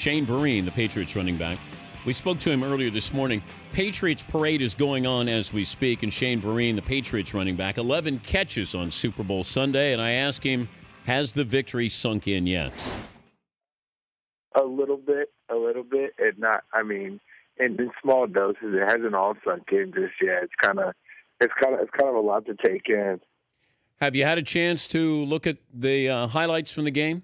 Shane Vereen, the Patriots running back. We spoke to him earlier this morning. Patriots parade is going on as we speak, and Shane Vereen, the Patriots running back, 11 catches on Super Bowl Sunday, and I asked him, has the victory sunk in yet? A little bit, and not. I mean, in small doses. It hasn't all sunk in just yet. It's kind of a lot to take in. Have you had a chance to look at the highlights from the game?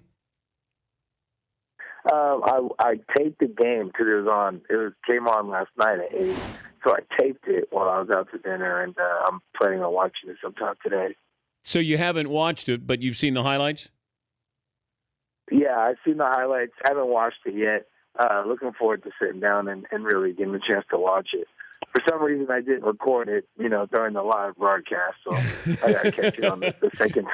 I taped the game because it came on last night at 8, so I taped it while I was out to dinner, and I'm planning on watching it sometime today. So you haven't watched it, but you've seen the highlights? Yeah, I've seen the highlights. Haven't watched it yet. Looking forward to sitting down and really getting a chance to watch it. For some reason, I didn't record it, during the live broadcast, so I got to catch it on the second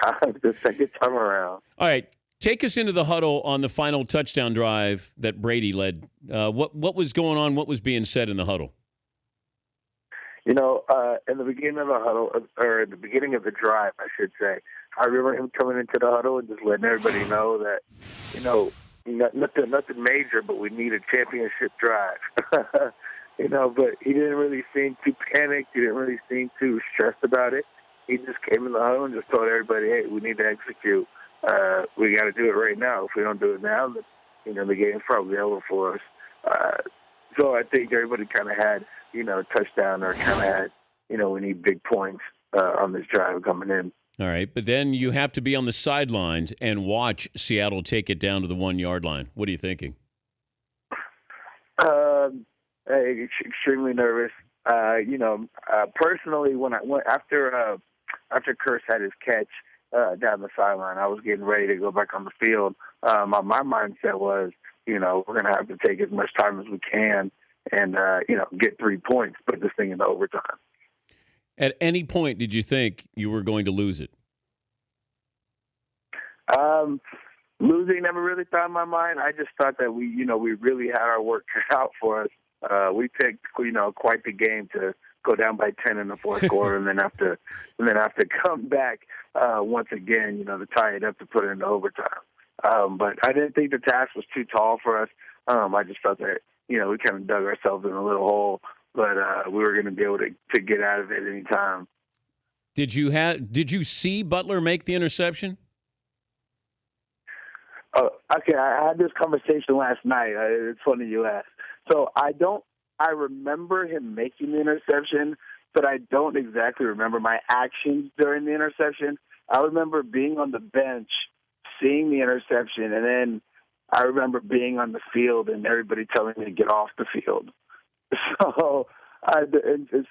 time around. All right. Take us into the huddle on the final touchdown drive that Brady led. What was going on? What was being said in the huddle? In the beginning of the huddle, or at the beginning of the drive, I should say, I remember him coming into the huddle and just letting everybody know that, nothing major, but we need a championship drive. But he didn't really seem too panicked. He didn't really seem too stressed about it. He just came in the huddle and just told everybody, hey, we need to execute. We got to do it right now. If we don't do it now, then, the game's probably over for us. So I think everybody kind of had, a touchdown or kind of had, we need big points on this drive coming in. All right, but then you have to be on the sidelines and watch Seattle take it down to the 1-yard line. What are you thinking? Extremely nervous. Personally, when I went after Kurtz had his catch down the sideline, I was getting ready to go back on the field. My mindset was, we're going to have to take as much time as we can and, get 3 points, put this thing into overtime. At any point, did you think you were going to lose it? Losing never really thought in my mind. I just thought that we really had our work cut out for us. We picked, quite the game to go down by 10 in the fourth quarter, and then have to come back once again, to tie it up to put it into overtime. But I didn't think the task was too tall for us. I just thought that we kind of dug ourselves in a little hole, but we were going to be able to get out of it any time. Did you see Butler make the interception? Okay, I had this conversation last night. It's funny you asked. So I remember him making the interception, but I don't exactly remember my actions during the interception. I remember being on the bench, seeing the interception, and then I remember being on the field and everybody telling me to get off the field. So at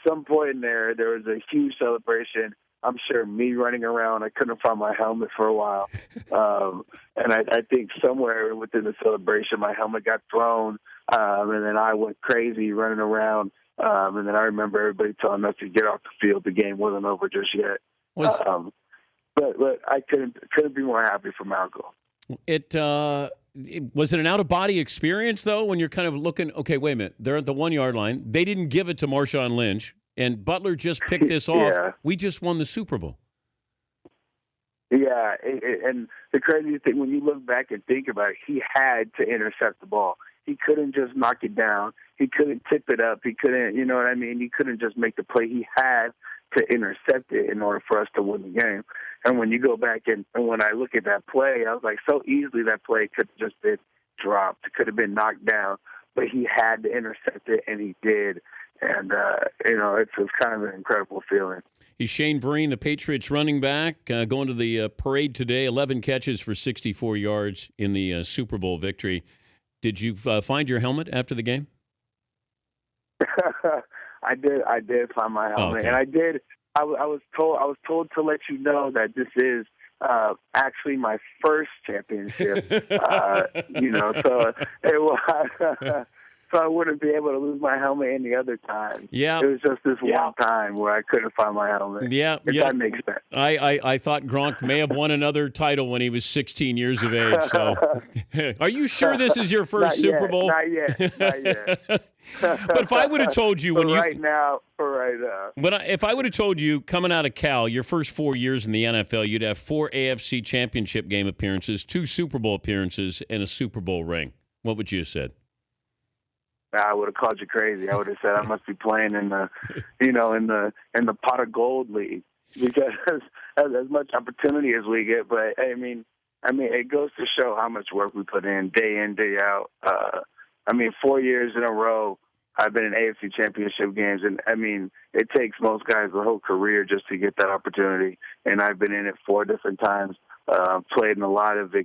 some point in there was a huge celebration. I'm sure me running around, I couldn't find my helmet for a while. And I think somewhere within the celebration, my helmet got thrown, and then I went crazy running around. And then I remember everybody telling us to get off the field. The game wasn't over just yet. But I couldn't be more happy for Malcolm. Was it an out-of-body experience, though, when you're kind of looking, okay, wait a minute, they're at the 1-yard line. They didn't give it to Marshawn Lynch, and Butler just picked this off. Yeah. We just won the Super Bowl. Yeah, and the crazy thing, when you look back and think about it, he had to intercept the ball. He couldn't just knock it down. He couldn't tip it up. He couldn't, you know what I mean? He couldn't just make the play. He had to intercept it in order for us to win the game. And when you go back and when I look at that play, I was like, so easily that play could have just been dropped. It could have been knocked down. But he had to intercept it, and he did. And, it's kind of an incredible feeling. He's Shane Vereen, the Patriots running back, going to the parade today, 11 catches for 64 yards in the Super Bowl victory. Did you find your helmet after the game? I did find my helmet, okay. And I did. I was told to let you know that this is actually my first championship. So it was. So I wouldn't be able to lose my helmet any other time. Yeah. It was just this one time where I couldn't find my helmet. Yeah. If that makes sense. I thought Gronk may have won another title when he was 16 years of age. So, are you sure this is your first Super Bowl? Not yet. But if I would have told you for right now. If I would have told you coming out of Cal, your first 4 years in the NFL, you'd have 4 AFC Championship game appearances, 2 Super Bowl appearances, and a Super Bowl ring. What would you have said? I would have called you crazy. I would have said I must be playing in the, in the pot of gold league, because as much opportunity as we get. But I mean, it goes to show how much work we put in, day out. 4 years in a row, I've been in AFC Championship games, and I mean, it takes most guys the whole career just to get that opportunity. And I've been in it 4 different times. Played in a lot of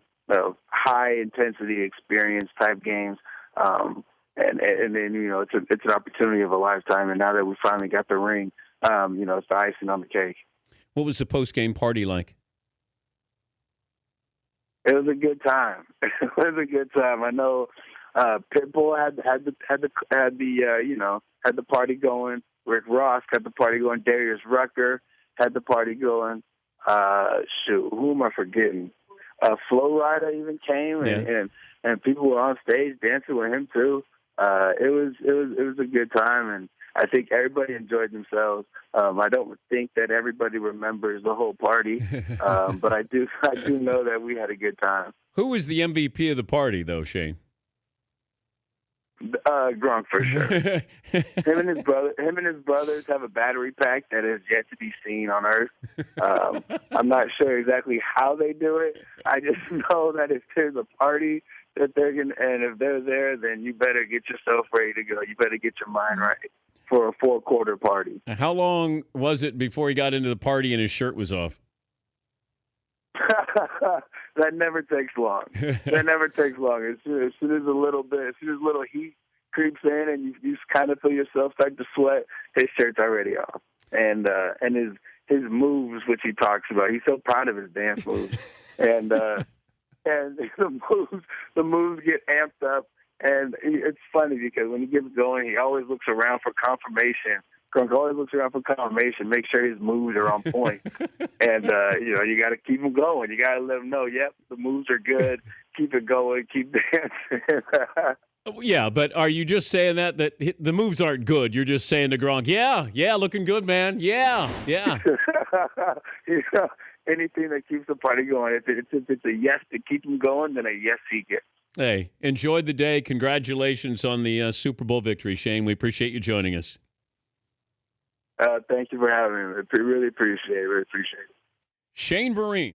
high intensity experience type games. And then, it's an opportunity of a lifetime. And now that we finally got the ring, it's the icing on the cake. What was the post-game party like? It was a good time. It was a good time. I know Pitbull had the party going. Rick Ross had the party going. Darius Rucker had the party going. Who am I forgetting? Flo Rida even came, and people were on stage dancing with him too. It was a good time, and I think everybody enjoyed themselves. I don't think that everybody remembers the whole party, but I do know that we had a good time. Who was the MVP of the party, though, Shane? Gronk, for sure. Him and his brothers have a battery pack that is yet to be seen on Earth. I'm not sure exactly how they do it. I just know that if there's a party that they're gonna, and if they're there, then you better get yourself ready to go. You better get your mind right for a 4-quarter party. How long was it before he got into the party and his shirt was off? That never takes long. That never takes long. As soon as a little heat creeps in and you kind of feel yourself start to sweat, his shirt's already off. And his moves, which he talks about, he's so proud of his dance moves. And the moves get amped up. And it's funny because when he gets going, he always looks around for confirmation. Gronk always looks around for confirmation, make sure his moves are on point. And, you got to keep him going. You got to let him know, yep, the moves are good. Keep it going. Keep dancing. Yeah, but are you just saying that the moves aren't good? You're just saying to Gronk, yeah, looking good, man. Yeah. Anything that keeps the party going. If it's a yes to keep him going, then a yes he gets. Hey, enjoyed the day. Congratulations on the Super Bowl victory, Shane. We appreciate you joining us. Thank you for having me. I really appreciate it. Shane Vereen.